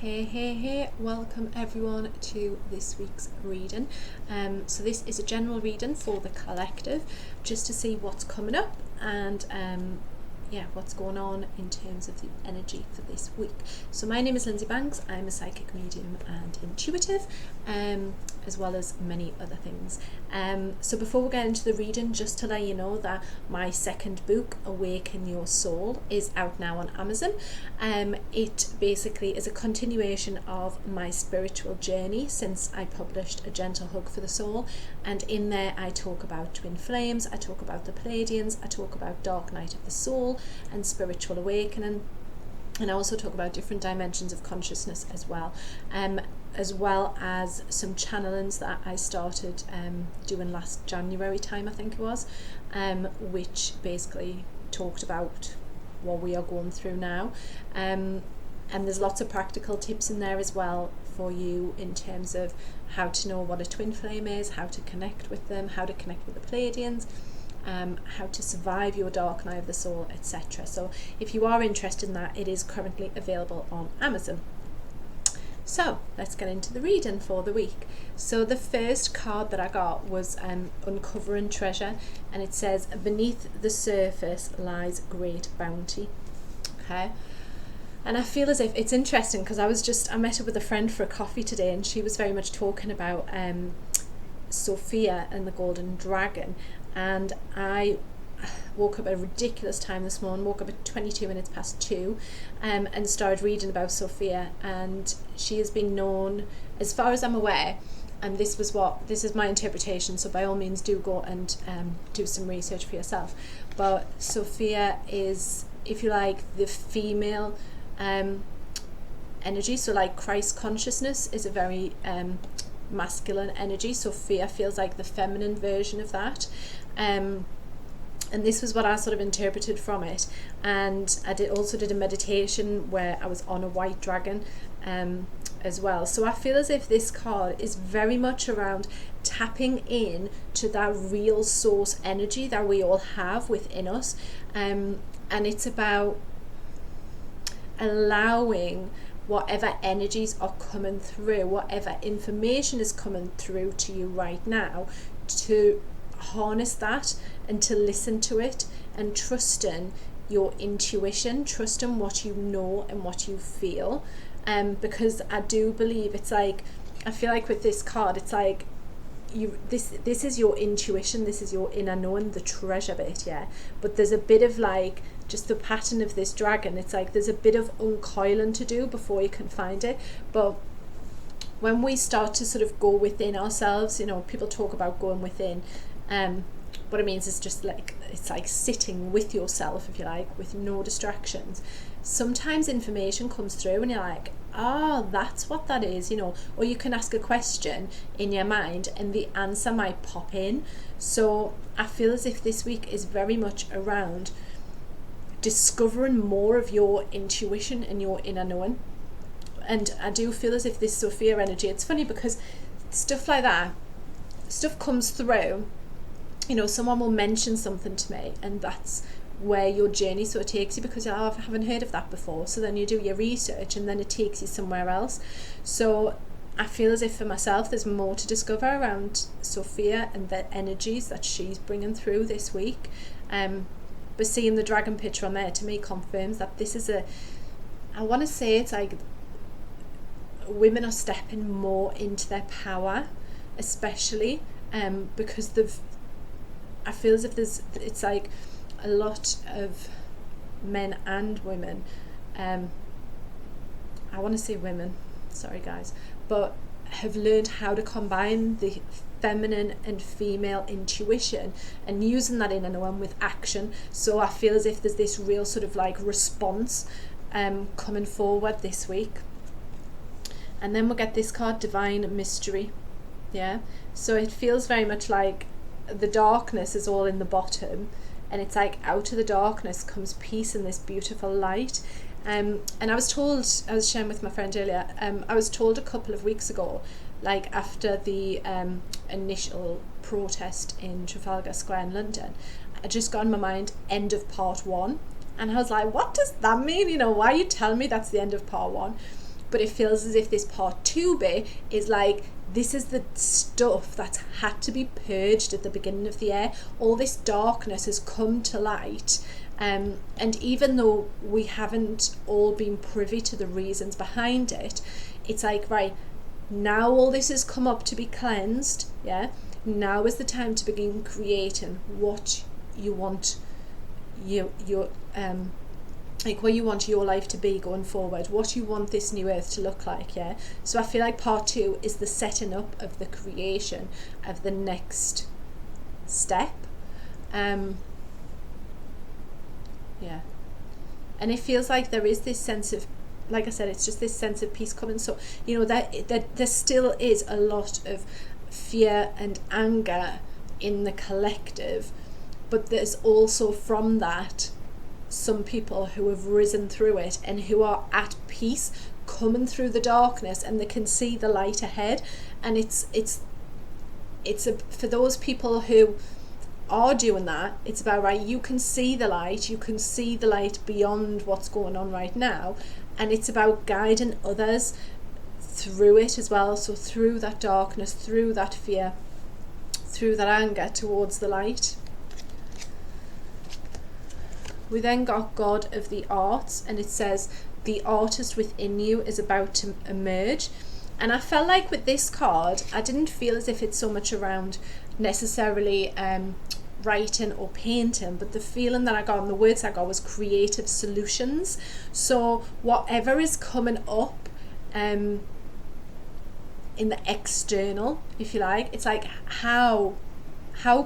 Hey, welcome everyone to this week's reading. So this is a general reading for the collective, just to see what's coming up and what's going on in terms of the energy for this week. So my name is Lindsay Banks. I'm a psychic medium and intuitive, as well as many other things. So before we get into the reading, just to let you know that my second book, Awaken Your Soul, is out now on Amazon. It basically is a continuation of my spiritual journey since I published A Gentle Hug for the Soul, and in there I talk about twin flames, I talk about the Pleiadians, I talk about dark night of the soul and spiritual awakening, and I also talk about different dimensions of consciousness as well as some channelings that I started doing last January time, I think it was, which basically talked about what we are going through now, and there's lots of practical tips in there as well for you in terms of how to know what a twin flame is, how to connect with them, how to connect with the Pleiadians, how to survive your dark night of the soul, etc. So if you are interested in that, it is currently available on Amazon. So let's get into the reading for the week. So the first card that I got was Uncovering Treasure, and it says, beneath the surface lies great bounty. Okay. And I feel as if it's interesting because I met up with a friend for a coffee today, and she was very much talking about Sophia and the Golden Dragon. And I woke up at a ridiculous time this morning, woke up at 22 minutes past 2, and started reading about Sophia. And she has been known, as far as I'm aware, and this is my interpretation, so by all means do go and do some research for yourself. But Sophia is, if you like, the female energy. So like Christ consciousness is a very masculine energy. Sophia feels like the feminine version of that. And this was what I sort of interpreted from it. And I also did a meditation where I was on a white dragon as well. So I feel as if this card is very much around tapping in to that real source energy that we all have within us. And it's about allowing whatever energies are coming through, whatever information is coming through to you right now, to harness that and to listen to it, and trust in your intuition, trust in what you know and what you feel, because I do believe it's like, I feel like with this card it's like this is your intuition, this is your inner knowing, the treasure bit, yeah, but there's a bit of like just the pattern of this dragon, it's like there's a bit of uncoiling to do before you can find it. But when we start to sort of go within ourselves, you know, people talk about going within, what it means is just like, it's like sitting with yourself, if you like, with no distractions. Sometimes information comes through and you're like, that's what that is, you know, or you can ask a question in your mind and the answer might pop in. So I feel as if this week is very much around discovering more of your intuition and your inner knowing. And I do feel as if this Sophia energy, it's funny because stuff like that, stuff comes through, you know, someone will mention something to me and that's where your journey sort of takes you, because I haven't heard of that before. So then you do your research and then it takes you somewhere else. So I feel as if for myself there's more to discover around Sophia and the energies that she's bringing through this week. But seeing the dragon picture on there to me confirms that this is I want to say it's like women are stepping more into their power, especially because I feel as if it's like a lot of men and women, I want to say women, sorry guys, but have learned how to combine the feminine and female intuition and using that inner knowing with action. So I feel as if there's this real sort of like response coming forward this week. And then we'll get this card, Divine Mystery. Yeah, so it feels very much like the darkness is all in the bottom, and it's like out of the darkness comes peace and this beautiful light. And I was sharing with my friend earlier, I was told a couple of weeks ago, like after the initial protest in Trafalgar Square in London, I just got in my mind, end of part 1. And I was like, what does that mean? You know, why are you telling me that's the end of part 1? but it feels as if this part 2B is like, this is the stuff that's had to be purged at the beginning of the year. All this darkness has come to light. And even though we haven't all been privy to the reasons behind it, it's like, right, now all this has come up to be cleansed, yeah? Now is the time to begin creating what you want what you want your life to be going forward, what you want this new earth to look like, yeah? So I feel like part 2 is the setting up of the creation of the next step. Yeah. And it feels like there is this sense of, like I said, it's just this sense of peace coming. So, that there still is a lot of fear and anger in the collective, but there's also from that some people who have risen through it and who are at peace, coming through the darkness, and they can see the light ahead. And it's for those people who are doing that, it's about, right, you can see the light beyond what's going on right now, and it's about guiding others through it as well. So through that darkness, through that fear, through that anger, towards the light. We then got God of the Arts, and it says the artist within you is about to emerge. And I felt like with this card, I didn't feel as if it's so much around necessarily writing or painting, but the feeling that I got and the words I got was creative solutions. So whatever is coming up in the external, if you like, it's like, how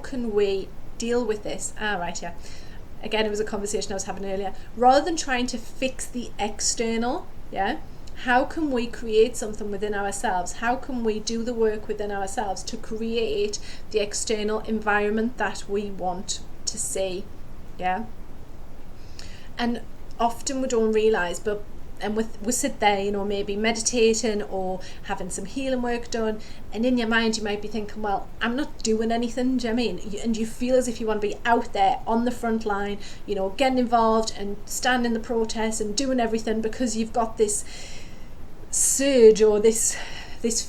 can we deal with this? Again, it was a conversation I was having earlier. Rather than trying to fix the external, yeah, how can we create something within ourselves? How can we do the work within ourselves to create the external environment that we want to see? Yeah. And often we don't realise, and we sit there, maybe meditating or having some healing work done, and in your mind you might be thinking, well, I'm not doing anything, do you know what I mean? And you feel as if you want to be out there on the front line, getting involved and standing the protest and doing everything, because you've got this surge or this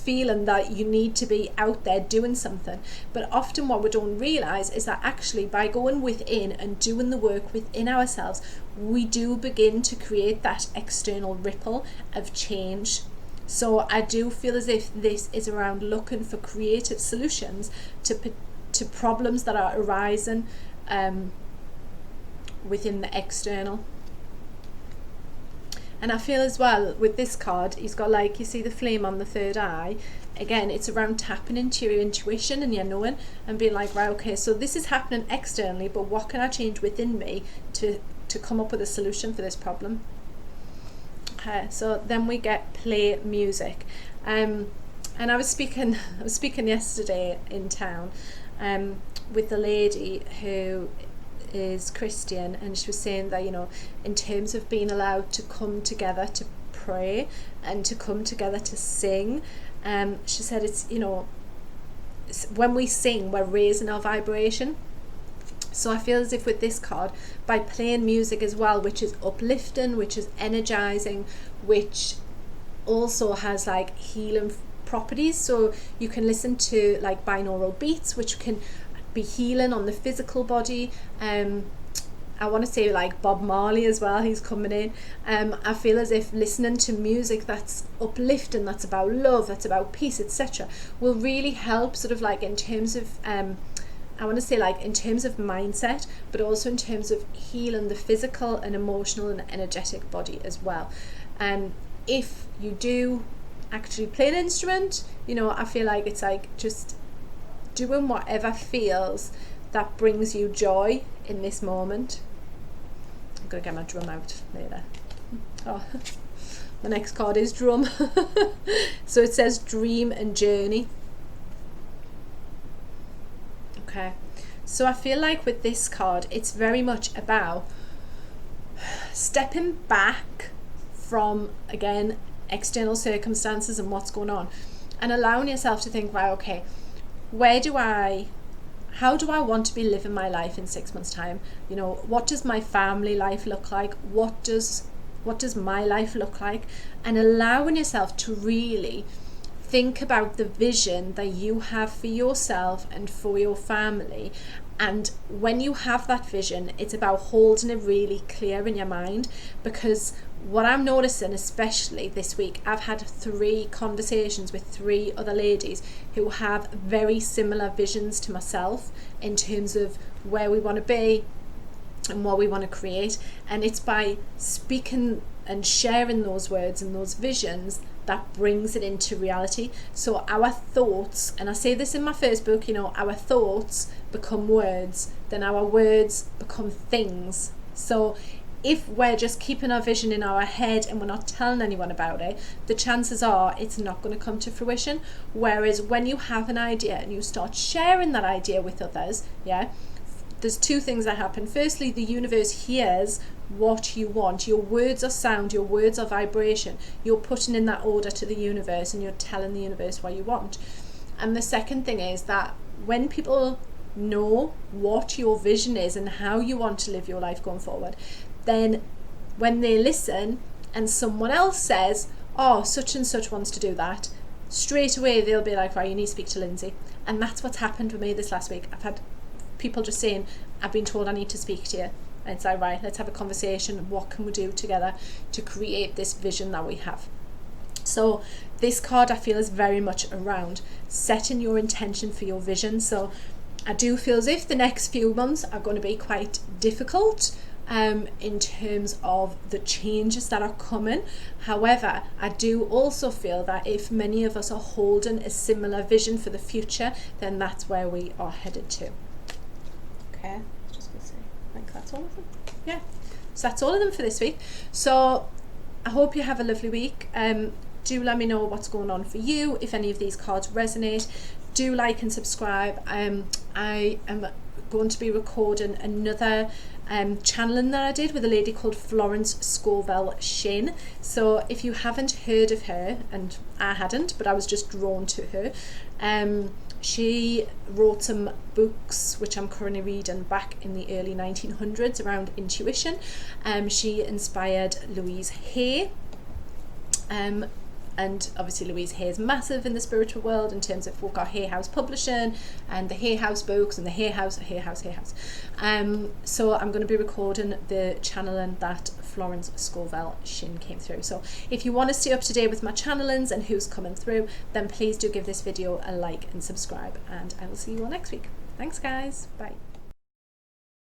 feeling that you need to be out there doing something. But often what we don't realise is that actually by going within and doing the work within ourselves, we do begin to create that external ripple of change. So I do feel as if this is around looking for creative solutions to problems that are arising within the external. And I feel as well with this card, he's got, like, you see the flame on the third eye. Again, it's around tapping into your intuition and your knowing and being like, right, okay, so this is happening externally, but what can I change within me to come up with a solution for this problem? Okay, so then we get play music. And I was speaking yesterday in town with a lady who is Christian, and she was saying that, in terms of being allowed to come together to pray and to come together to sing, she said it's, when we sing, we're raising our vibration. So I feel as if with this card, by playing music as well, which is uplifting, which is energizing, which also has like healing properties, so you can listen to like binaural beats, which can be healing on the physical body. I want to say like Bob Marley as well, he's coming in. I feel as if listening to music that's uplifting, that's about love, that's about peace, etc., will really help sort of like in terms of I want to say like in terms of mindset, but also in terms of healing the physical and emotional and energetic body as well. If you do actually play an instrument, I feel like it's like just doing whatever feels that brings you joy in this moment. I'm going to get my drum out later. Oh, the next card is drum. So it says dream and journey. Okay, so I feel like with this card, it's very much about stepping back from, again, external circumstances and what's going on, and allowing yourself to think, right, okay, how do I want to be living my life in 6 months' time? What does my family life look like? What does What does my life look like? And allowing yourself to really think about the vision that you have for yourself and for your family. And when you have that vision, it's about holding it really clear in your mind, because what I'm noticing, especially this week, I've had 3 conversations with 3 other ladies who have very similar visions to myself in terms of where we want to be and what we want to create. And it's by speaking and sharing those words and those visions that brings it into reality. So our thoughts, and I say this in my first book, our thoughts become words, then our words become things. So if we're just keeping our vision in our head and we're not telling anyone about it, the chances are it's not going to come to fruition. Whereas when you have an idea and you start sharing that idea with others, there's 2 things that happen. Firstly, the universe hears what you want. Your words are sound, your words are vibration. You're putting in that order to the universe and you're telling the universe what you want. And the second thing is that when people know what your vision is and how you want to live your life going forward, then when they listen and someone else says, oh, such and such wants to do that, straight away they'll be like, right, you need to speak to Lindsay. And that's what's happened with me this last week. I've had people just saying, I've been told I need to speak to you. And it's like, right, let's have a conversation. What can we do together to create this vision that we have? So this card, I feel, is very much around setting your intention for your vision. So I do feel as if the next few months are going to be quite difficult in terms of the changes that are coming. However, I do also feel that if many of us are holding a similar vision for the future, then that's where we are headed to. Okay, just gonna say, I think that's all of them. Yeah, so that's all of them for this week. So I hope you have a lovely week. Do let me know what's going on for you, if any of these cards resonate. Do like and subscribe. I am going to be recording another channeling that I did with a lady called Florence Scovell Shin. So if you haven't heard of her, and I hadn't, but I was just drawn to her, she wrote some books which I'm currently reading back in the early 1900s around intuition. She inspired Louise Hay. And obviously Louise Hay is massive in the spiritual world in terms of we've got Hay House Publishing and the Hay House books and the Hay House. So I'm going to be recording the channeling that Florence Scovell Shin came through. So if you want to stay up to date with my channelings and who's coming through, then please do give this video a like and subscribe, and I will see you all next week. Thanks guys, bye.